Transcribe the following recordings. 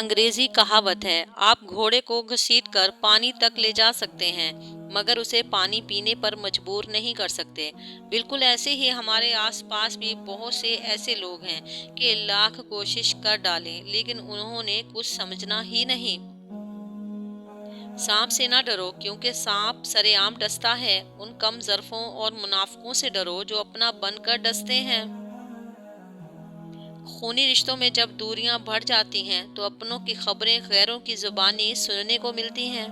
انگریزی کہاوت ہے، آپ گھوڑے کو گھسیٹ کر پانی تک لے جا سکتے ہیں مگر اسے پانی پینے پر مجبور نہیں کر سکتے۔ بالکل ایسے ہی ہمارے آس پاس بھی بہت سے ایسے لوگ ہیں کہ لاکھ کوشش کر ڈالیں لیکن انہوں نے کچھ سمجھنا ہی نہیں۔ سانپ سے نہ ڈرو کیونکہ سانپ سرے عام ڈستا ہے، ان کم ظرفوں اور منافقوں سے ڈرو جو اپنا بن کر ڈستے ہیں۔ خونی رشتوں میں جب دوریاں بڑھ جاتی ہیں تو اپنوں کی خبریں غیروں کی زبانی سننے کو ملتی ہیں۔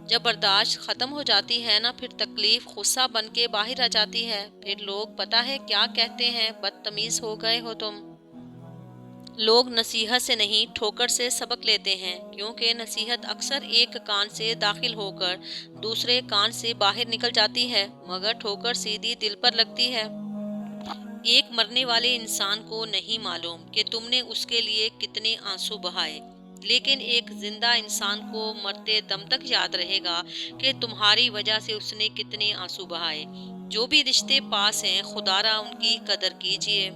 جب برداشت ختم ہو جاتی ہے نا، پھر تکلیف غصہ بن کے باہر آ جاتی ہے، پھر لوگ پتہ ہے کیا کہتے ہیں، بدتمیز ہو گئے ہو تم۔ لوگ نصیحت سے نہیں ٹھوکر سے سبق لیتے ہیں، کیونکہ نصیحت اکثر ایک کان سے داخل ہو کر دوسرے کان سے باہر نکل جاتی ہے مگر ٹھوکر سیدھی دل پر لگتی ہے۔ ایک مرنے والے انسان کو نہیں معلوم کہ تم نے اس کے لیے کتنے آنسو بہائے، لیکن ایک زندہ انسان کو مرتے دم تک یاد رہے گا کہ تمہاری وجہ سے اس نے کتنے آنسو بہائے۔ جو بھی رشتے پاس ہیں خدا را ان کی قدر کیجیے۔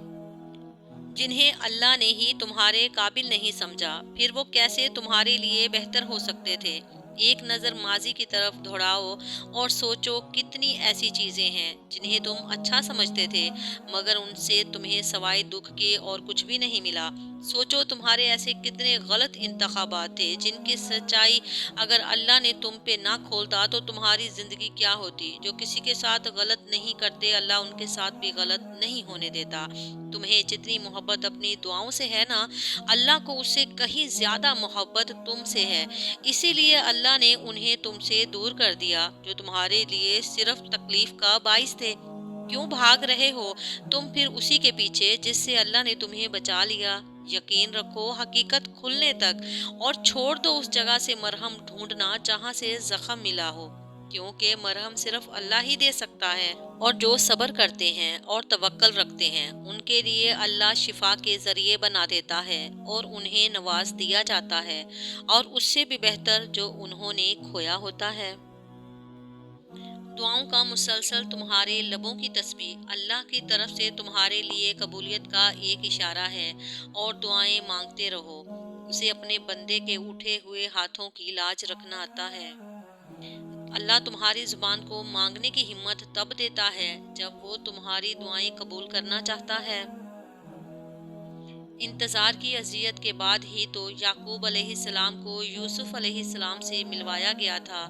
جنہیں اللہ نے ہی تمہارے قابل نہیں سمجھا، پھر وہ کیسے تمہارے لیے بہتر ہو سکتے تھے؟ ایک نظر ماضی کی طرف دوڑاؤ اور سوچو کتنی ایسی چیزیں ہیں جنہیں تم اچھا سمجھتے تھے مگر ان سے تمہیں سوائے دکھ کے اور کچھ بھی نہیں ملا۔ سوچو تمہارے ایسے کتنے غلط انتخابات تھے جن کی سچائی اگر اللہ نے تم پہ نہ کھولتا تو تمہاری زندگی کیا ہوتی۔ جو کسی کے ساتھ غلط نہیں کرتے اللہ ان کے ساتھ بھی غلط نہیں ہونے دیتا۔ تمہیں جتنی محبت اپنی دعاؤں سے ہے نا، اللہ کو اس سے کہیں زیادہ محبت تم سے ہے، اسی لیے اللہ نے انہیں تم سے دور کر دیا جو تمہارے لیے صرف تکلیف کا باعث تھے۔ کیوں بھاگ رہے ہو تم پھر اسی کے پیچھے جس سے اللہ نے تمہیں بچا لیا؟ یقین رکھو حقیقت کھلنے تک اور چھوڑ دو اس جگہ سے مرہم ڈھونڈنا جہاں سے زخم ملا ہو، کیونکہ مرہم صرف اللہ ہی دے سکتا ہے۔ اور جو صبر کرتے ہیں اور توکل رکھتے ہیں ان کے لیے اللہ شفا کے ذریعے بنا دیتا ہے اور انہیں نواز دیا جاتا ہے، اور اس سے بھی بہتر جو انہوں نے کھویا ہوتا ہے۔ دعاؤں کا مسلسل تمہارے لبوں کی تسبیح اللہ کی طرف سے تمہارے لیے قبولیت کا ایک اشارہ ہے، اور دعائیں مانگتے رہو۔ اسے اپنے بندے کے اٹھے ہوئے ہاتھوں کی لاج رکھنا آتا ہے۔ اللہ تمہاری زبان کو مانگنے کی ہمت تب دیتا ہے جب وہ تمہاری دعائیں قبول کرنا چاہتا ہے۔ انتظار کی اذیت کے بعد ہی تو یعقوب علیہ السلام کو یوسف علیہ السلام سے ملوایا گیا تھا۔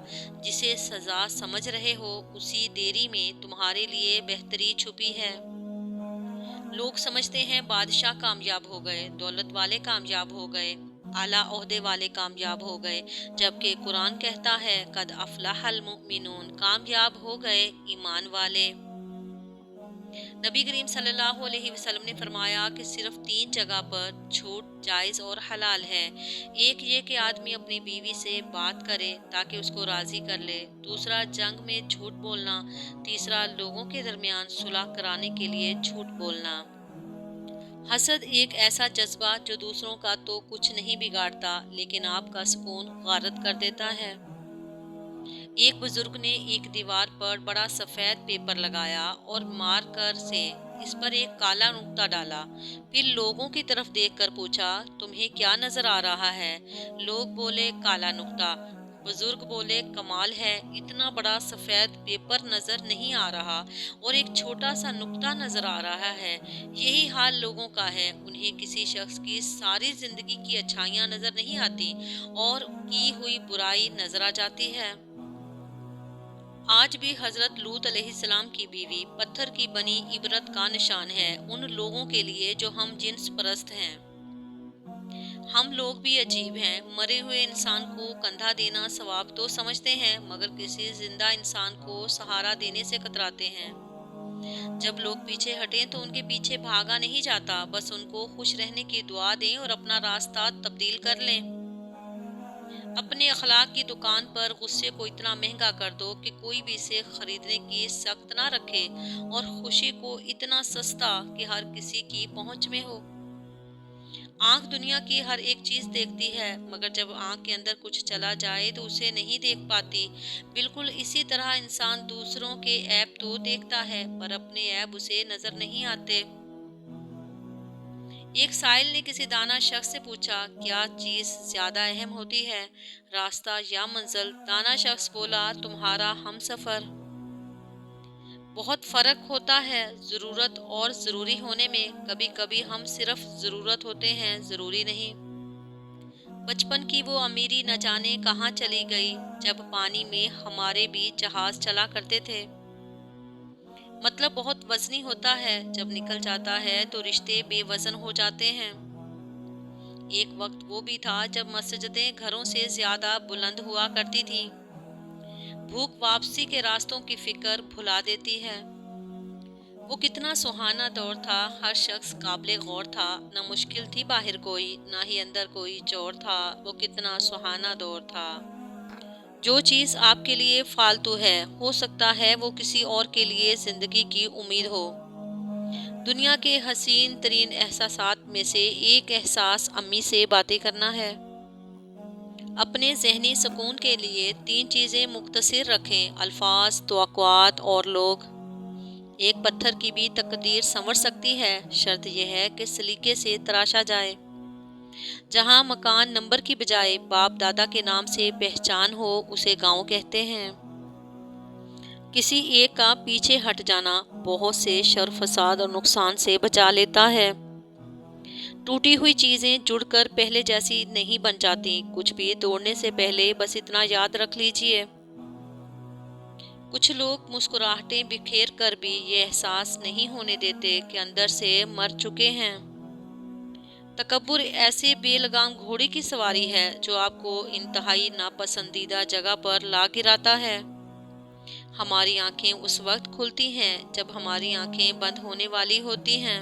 جسے سزا سمجھ رہے ہو اسی دیری میں تمہارے لیے بہتری چھپی ہے۔ لوگ سمجھتے ہیں بادشاہ کامیاب ہو گئے، دولت والے کامیاب ہو گئے، اعلیٰ عہدے والے کامیاب ہو گئے، جبکہ قرآن کہتا ہے قد افلح المؤمنون، کامیاب ہو گئے ایمان والے۔ نبی کریم صلی اللہ علیہ وسلم نے فرمایا کہ صرف 3 جگہ پر جھوٹ جائز اور حلال ہے۔ ایک یہ کہ آدمی اپنی بیوی سے بات کرے تاکہ اس کو راضی کر لے، دوسرا جنگ میں جھوٹ بولنا، تیسرا لوگوں کے درمیان صلح کرانے کے لیے جھوٹ بولنا۔ حسد ایک ایسا جذبہ جو دوسروں کا تو کچھ نہیں بگاڑتا لیکن آپ کا سکون غارت کر دیتا ہے۔ ایک بزرگ نے ایک دیوار پر بڑا سفید پیپر لگایا اور مارکر سے اس پر ایک کالا نقطہ ڈالا، پھر لوگوں کی طرف دیکھ کر پوچھا تمہیں کیا نظر آ رہا ہے؟ لوگ بولے کالا نقطہ۔ بزرگ بولے کمال ہے، اتنا بڑا سفید پیپر نظر نہیں آ رہا اور ایک چھوٹا سا نقطہ نظر آ رہا ہے۔ یہی حال لوگوں کا ہے، انہیں کسی شخص کی ساری زندگی کی اچھائیاں نظر نہیں آتی اور کی ہوئی برائی نظر آ جاتی ہے۔ آج بھی حضرت لوط علیہ السلام کی بیوی پتھر کی بنی عبرت کا نشان ہے ان لوگوں کے لیے جو ہم جنس پرست ہیں۔ ہم لوگ بھی عجیب ہیں، مرے ہوئے انسان کو کندھا دینا ثواب تو سمجھتے ہیں مگر کسی زندہ انسان کو سہارا دینے سے کتراتے ہیں۔ جب لوگ پیچھے ہٹیں تو ان کے پیچھے بھاگا نہیں جاتا، بس ان کو خوش رہنے کی دعا دیں اور اپنا راستہ تبدیل کر لیں۔ اپنے اخلاق کی دکان پر غصے کو اتنا مہنگا کر دو کہ کوئی بھی اسے خریدنے کی سخت نہ رکھے، اور خوشی کو اتنا سستا کہ ہر کسی کی پہنچ میں ہو۔ آنکھ دنیا کی ہر ایک چیز دیکھتی ہے مگر جب آنکھ کے اندر کچھ چلا جائے تو اسے نہیں دیکھ پاتی۔ بالکل اسی طرح انسان دوسروں کے عیب تو دیکھتا ہے پر اپنے عیب اسے نظر نہیں آتے۔ ایک سائل نے کسی دانا شخص سے پوچھا، کیا چیز زیادہ اہم ہوتی ہے، راستہ یا منزل؟ دانا شخص بولا، تمہارا ہم سفر۔ بہت فرق ہوتا ہے ضرورت اور ضروری ہونے میں۔ کبھی کبھی ہم صرف ضرورت ہوتے ہیں، ضروری نہیں۔ بچپن کی وہ امیری نہ جانے کہاں چلی گئی، جب پانی میں ہمارے بیچ جہاز چلا کرتے تھے۔ مطلب بہت وزنی ہوتا ہے، جب نکل جاتا ہے تو رشتے بے وزن ہو جاتے ہیں۔ ایک وقت وہ بھی تھا جب مسجدیں گھروں سے زیادہ بلند ہوا کرتی تھیں۔ بھوک واپسی کے راستوں کی فکر بھلا دیتی ہے۔ وہ کتنا سہانا دور تھا، ہر شخص قابل غور تھا، نہ مشکل تھی باہر کوئی، نہ ہی اندر کوئی چور تھا۔ وہ کتنا سہانا دور تھا۔ جو چیز آپ کے لیے فالتو ہے، ہو سکتا ہے وہ کسی اور کے لیے زندگی کی امید ہو۔ دنیا کے حسین ترین احساسات میں سے ایک احساس امی سے باتیں کرنا ہے۔ اپنے ذہنی سکون کے لیے 3 چیزیں مختصر رکھیں: الفاظ، توقعات اور لوگ۔ ایک پتھر کی بھی تقدیر سنور سکتی ہے، شرط یہ ہے کہ سلیقے سے تراشا جائے۔ جہاں مکان نمبر کی بجائے باپ دادا کے نام سے پہچان ہو، اسے گاؤں کہتے ہیں۔ کسی ایک کا پیچھے ہٹ جانا بہت سے شر، فساد اور نقصان سے بچا لیتا ہے۔ ٹوٹی ہوئی چیزیں جڑ کر پہلے جیسی نہیں بن جاتی۔ کچھ بھی توڑنے سے پہلے بس اتنا یاد رکھ لیجئے، کچھ لوگ مسکراہٹیں بکھیر کر بھی یہ احساس نہیں ہونے دیتے کہ اندر سے مر چکے ہیں۔ تکبر ایسے بے لگام گھوڑے کی سواری ہے جو آپ کو انتہائی ناپسندیدہ جگہ پر لا گراتا ہے۔ ہماری آنکھیں اس وقت کھلتی ہیں جب ہماری آنکھیں بند ہونے والی ہوتی ہیں۔